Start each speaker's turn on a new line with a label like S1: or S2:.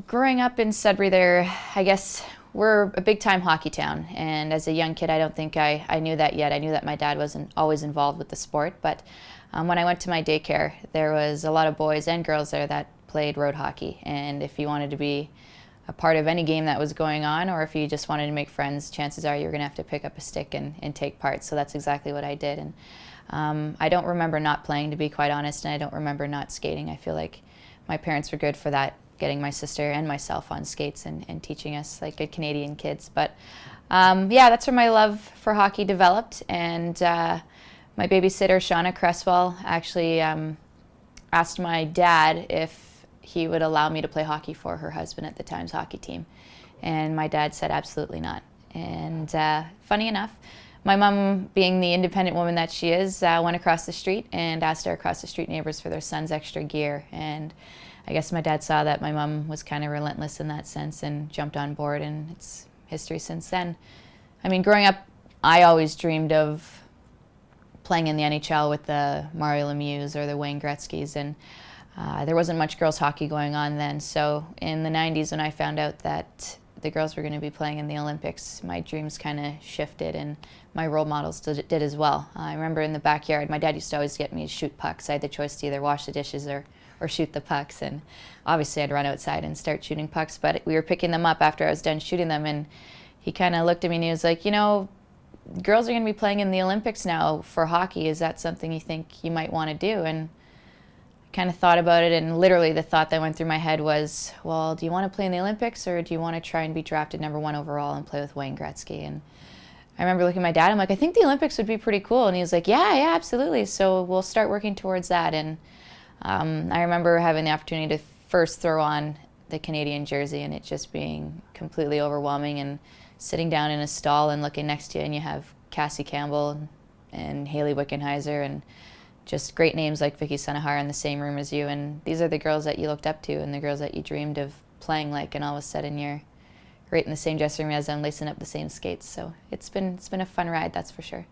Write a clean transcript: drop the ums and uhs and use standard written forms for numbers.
S1: Growing up in Sudbury there, I guess we're a big time hockey town. And as a young kid, I don't think I knew that yet. I knew that my dad wasn't always involved with the sport. But when I went to my daycare, there was a lot of boys and girls there that played road hockey. And if you wanted to be a part of any game that was going on, or if you just wanted to make friends, chances are you were going to have to pick up a stick and take part. So that's exactly what I did. And I don't remember not playing, to be quite honest, and I don't remember not skating. I feel like my parents were good for that, getting my sister and myself on skates and teaching us like good Canadian kids. But yeah, that's where my love for hockey developed. And my babysitter, Shauna Cresswell, actually asked my dad if he would allow me to play hockey for her husband at the time's hockey team. And my dad said absolutely not. And funny enough, my mom, being the independent woman that she is, went across the street and asked our across the street neighbors for their son's extra gear. And I guess my dad saw that my mom was kind of relentless in that sense and jumped on board, and it's history since then. I mean, growing up, I always dreamed of playing in the NHL with the Mario Lemieux or the Wayne Gretzky's, and there wasn't much girls hockey going on then. So in the 90s, when I found out that the girls were going to be playing in the Olympics, my dreams kind of shifted, and my role models did as well. I remember in the backyard, my dad used to always get me to shoot pucks. I had the choice to either wash the dishes or shoot the pucks, and obviously I'd run outside and start shooting pucks, but we were picking them up after I was done shooting them, and he kind of looked at me and he was like, you know, girls are going to be playing in the Olympics now for hockey. Is that something you think you might want to do? And I kind of thought about it, and literally the thought that went through my head was, well, do you want to play in the Olympics, or do you want to try and be drafted #1 overall and play with Wayne Gretzky? And I remember looking at my dad, I'm like, I think the Olympics would be pretty cool. And he was like, yeah, absolutely. So we'll start working towards that. And I remember having the opportunity to first throw on the Canadian jersey and it just being completely overwhelming, and sitting down in a stall and looking next to you and you have Cassie Campbell and Hayley Wickenheiser and just great names like Vicky Sunahar in the same room as you. And these are the girls that you looked up to and the girls that you dreamed of playing like, and all of a sudden you're right in the same dressing room as them, lacing up the same skates. So it's been a fun ride, that's for sure.